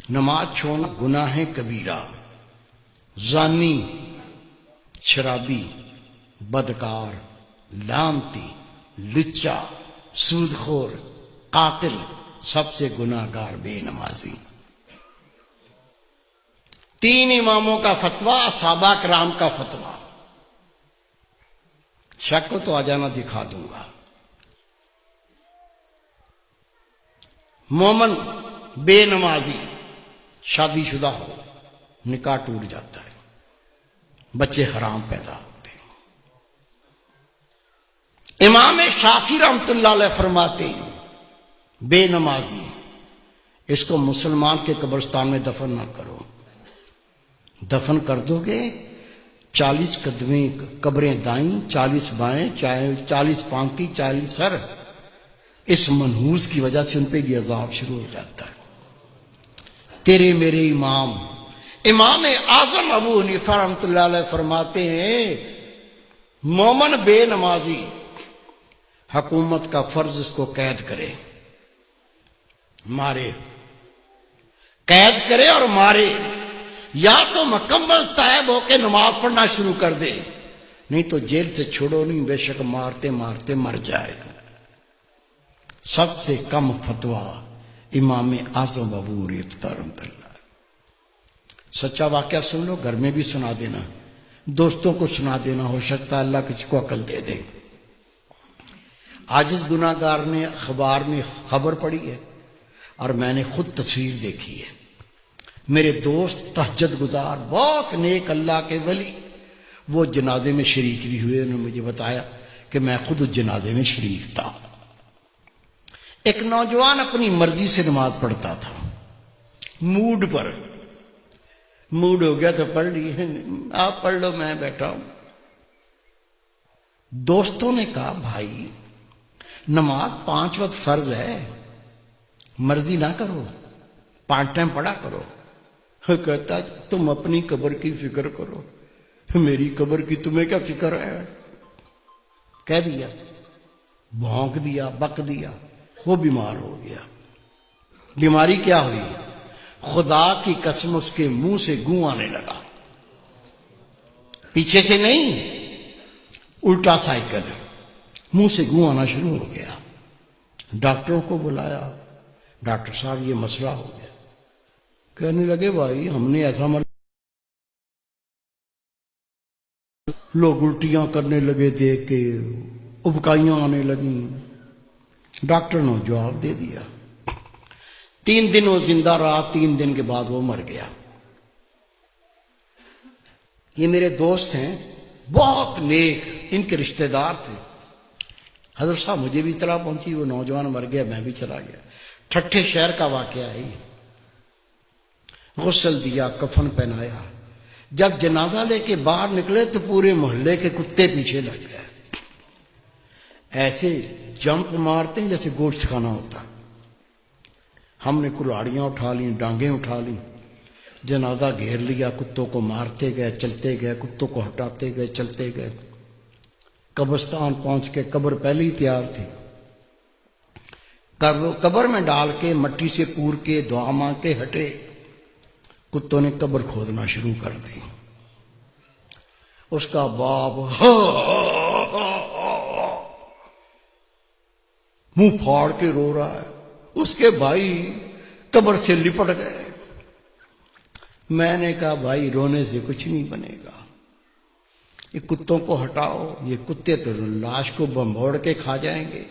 نماز چھوڑنا گناہ کبیرہ، زانی، شرابی، بدکار، لعنتی، لچا، سود خور، قاتل، سب سے گناہ گار بے نمازی۔ 3 اماموں کا فتویٰ، صحابہ کرام کا فتویٰ۔ شک کو تو آ جانا، دکھا دوں گا۔ مومن بے نمازی شادی شدہ ہو، نکاح ٹوٹ جاتا ہے، بچے حرام پیدا ہوتے ہیں۔ امام شافعی رحمۃ اللہ علیہ فرماتے ہیں بے نمازی اس کو مسلمان کے قبرستان میں دفن نہ کرو، دفن کر دو گے 40 قدمیں قبریں دائیں، 40 بائیں، 40 پانتی، 40 سر، اس منحوس کی وجہ سے ان پہ یہ عذاب شروع ہو جاتا ہے۔ تیرے میرے امام اعظم ابو حنیفہ رحمۃ اللہ علیہ فرماتے ہیں مومن بے نمازی حکومت کا فرض اس کو قید کرے، مارے، قید کرے اور مارے، یا تو مکمل تائب ہو کے نماز پڑھنا شروع کر دے، نہیں تو جیل سے چھوڑو نہیں، بے شک مارتے مارتے مر جائے۔ سب سے کم فتویٰ امام اعظم ابو حنیفہ رحمۃ اللہ۔ سچا واقعہ سن لو، گھر میں بھی سنا دینا، دوستوں کو سنا دینا، ہو سکتا ہے اللہ کسی کو عقل دے دے۔ عاجز گناہ گار نے اخبار میں خبر پڑھی ہے اور میں نے خود تصویر دیکھی ہے۔ میرے دوست تہجد گزار، بہت نیک اللہ کے ولی، وہ جنازے میں شریک بھی ہوئے، انہوں نے مجھے بتایا کہ میں خود اس جنازے میں شریک تھا۔ ایک نوجوان اپنی مرضی سے نماز پڑھتا تھا، موڈ پر، موڈ ہو گیا تو پڑھ لی، آپ پڑھ لو میں بیٹھا ہوں۔ دوستوں نے کہا بھائی نماز 5 وقت فرض ہے، مرضی نہ کرو، 5 ٹائم پڑھا کرو۔ کہتا تم اپنی قبر کی فکر کرو، میری قبر کی تمہیں کیا فکر ہے؟ کہہ دیا، بھونک دیا، بک دیا، وہ بیمار ہو گیا۔ بیماری کیا ہوئی؟ خدا کی قسم اس کے منہ سے گوں آنے لگا، پیچھے سے نہیں، الٹا سائیکل، منہ سے گوں آنا شروع ہو گیا۔ ڈاکٹروں کو بلایا، ڈاکٹر صاحب یہ مسئلہ ہو گیا۔ کہنے لگے بھائی ہم نے ایسا لوگ الٹیاں کرنے لگے، دیکھ کے ابکائیاں آنے لگیں۔ ڈاکٹر نے جواب دے دیا۔ 3 دن وہ زندہ رہا، 3 دن کے بعد وہ مر گیا۔ یہ میرے دوست ہیں، بہت نیک، ان کے رشتہ دار تھے۔ حضرت صاحب مجھے بھی اطلاع پہنچی، وہ نوجوان مر گیا، میں بھی چلا گیا۔ ٹھٹھے شہر کا واقعہ ہے یہ۔ غسل دیا، کفن پہنایا، جب جنازہ لے کے باہر نکلے تو پورے محلے کے کتے پیچھے لگ گئے، ایسے جمپ مارتے ہیں جیسے گوشت کھانا ہوتا۔ ہم نے کلاڑیاں اٹھا لیں، ڈانگیں اٹھا لیں، جنازہ گھیر لیا، کتوں کو مارتے گئے، چلتے گئے، کتوں کو ہٹاتے گئے، چلتے گئے۔ قبرستان پہنچ کے قبر پہلے ہی تیار تھی، قبر میں ڈال کے مٹی سے پور کے دعا مانگ کے ہٹے، کتوں نے قبر کھودنا شروع کر دی۔ اس کا باپ منہ پھاڑ کے رو رہا ہے، اس کے بھائی قبر سے لپٹ گئے۔ میں نے کہا بھائی رونے سے کچھ نہیں بنے گا، یہ کتوں کو ہٹاؤ، یہ کتے تو لاش کو بمبوڑ کے کھا جائیں گے،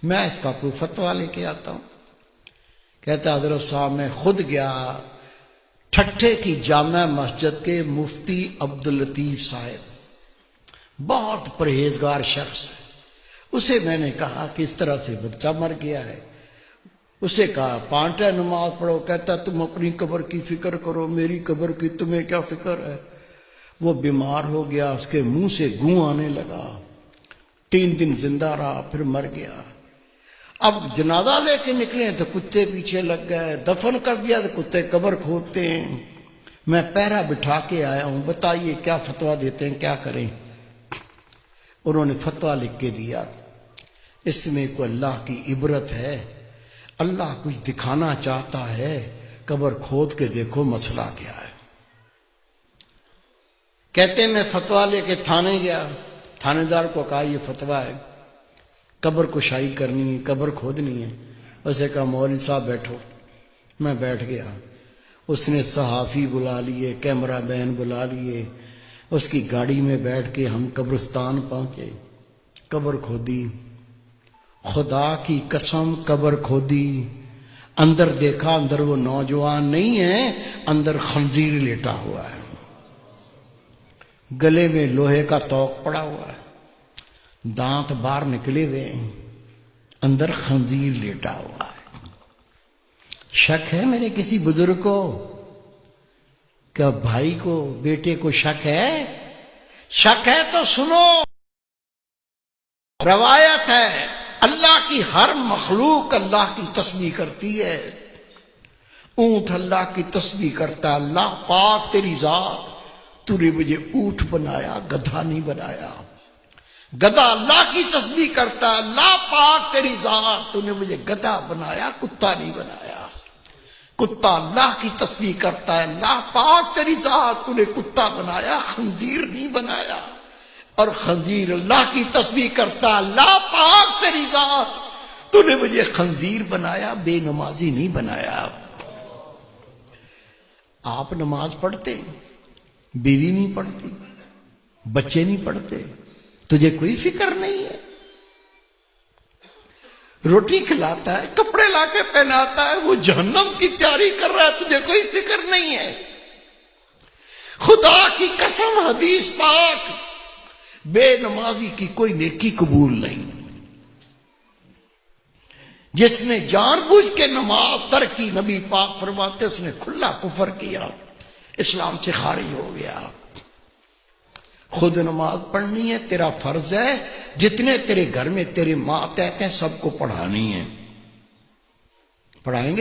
میں اس کا کوئی فتویٰ لے کے آتا ہوں۔ کہتا حضرت صاحب میں خود گیا، ٹھٹھے کی جامع مسجد کے مفتی عبداللطیف صاحب، بہت پرہیزگار شخص ہے، اسے میں نے کہا کہ اس طرح سے بچہ مر گیا ہے۔ اسے کہا 5 ٹائم نماز پڑھو، کہتا تم اپنی قبر کی فکر کرو، میری قبر کی تمہیں کیا فکر ہے؟ وہ بیمار ہو گیا، اس کے منہ سے گوں آنے لگا، 3 دن زندہ رہا، پھر مر گیا۔ اب جنازہ لے کے نکلے تو کتے پیچھے لگ گئے، دفن کر دیا تو کتے قبر کھودتے ہیں۔ میں پہرا بٹھا کے آیا ہوں، بتائیے کیا فتویٰ دیتے ہیں، کیا کریں؟ انہوں نے فتویٰ لکھ کے دیا، اس میں کوئی اللہ کی عبرت ہے، اللہ کچھ دکھانا چاہتا ہے قبر کھود کے دیکھو مسئلہ کیا ہے۔ کہتے میں فتویٰ لے کے تھانے گیا، تھانے دار کو کہا یہ فتویٰ ہے، قبر کشائی کرنی ہے، قبر کھودنی ہے۔ اسے کہا مولوی صاحب بیٹھو۔ میں بیٹھ گیا، اس نے صحافی بلا لیے، کیمرہ مین بلا لیے، اس کی گاڑی میں بیٹھ کے ہم قبرستان پہنچے، قبر کھودی، خدا کی قسم قبر کھودی، اندر دیکھا، اندر وہ نوجوان نہیں ہے، اندر خنزیر لیٹا ہوا ہے، گلے میں لوہے کا توق پڑا ہوا ہے، دانت باہر نکلے ہوئے ہیں، اندر خنزیر لیٹا ہوا ہے۔ شک ہے میرے کسی بزرگ کو؟ کیا بھائی کو، بیٹے کو شک ہے؟ شک ہے تو سنو، روایت ہے اللہ کی ہر مخلوق اللہ کی تسبیح کرتی ہے۔ اونٹ اللہ کی تسبیح کرتا ہے، اللہ پاک تیری ذات، تو نے مجھے اونٹ بنایا، گدھا نہیں بنایا۔ گدھا اللہ کی تسبیح کرتا ہے، اللہ پاک تیری ذات، تو نے مجھے گدھا بنایا، کتا نہیں بنایا۔ کتا اللہ کی تسبیح کرتا ہے، اللہ پاک تیری ذات، تو نے کتا بنایا، خنزیر نہیں بنایا۔ اور خنزیر اللہ کی تسبیح کرتا ہے، اللہ پاک تیری ذات، تو نے مجھے خنزیر بنایا، بے نمازی نہیں بنایا۔ آپ نماز پڑھتے، بیوی نہیں پڑھتی، بچے نہیں پڑھتے، تجھے کوئی فکر نہیں ہے۔ روٹی کھلاتا ہے، کپڑے لا کے پہناتا ہے، وہ جہنم کی تیاری کر رہا ہے، تجھے کوئی فکر نہیں ہے۔ خدا کی قسم حدیث پاک، بے نمازی کی کوئی نیکی قبول نہیں۔ جس نے جان بوجھ کے نماز ترک کی، نبی پاک فرماتے اس نے کھلا کفر کیا، اسلام سے خارج ہو گیا۔ خود نماز پڑھنی ہے، تیرا فرض ہے، جتنے تیرے گھر میں تیرے ماتحت ہیں سب کو پڑھانی ہے۔ پڑھائیں گے؟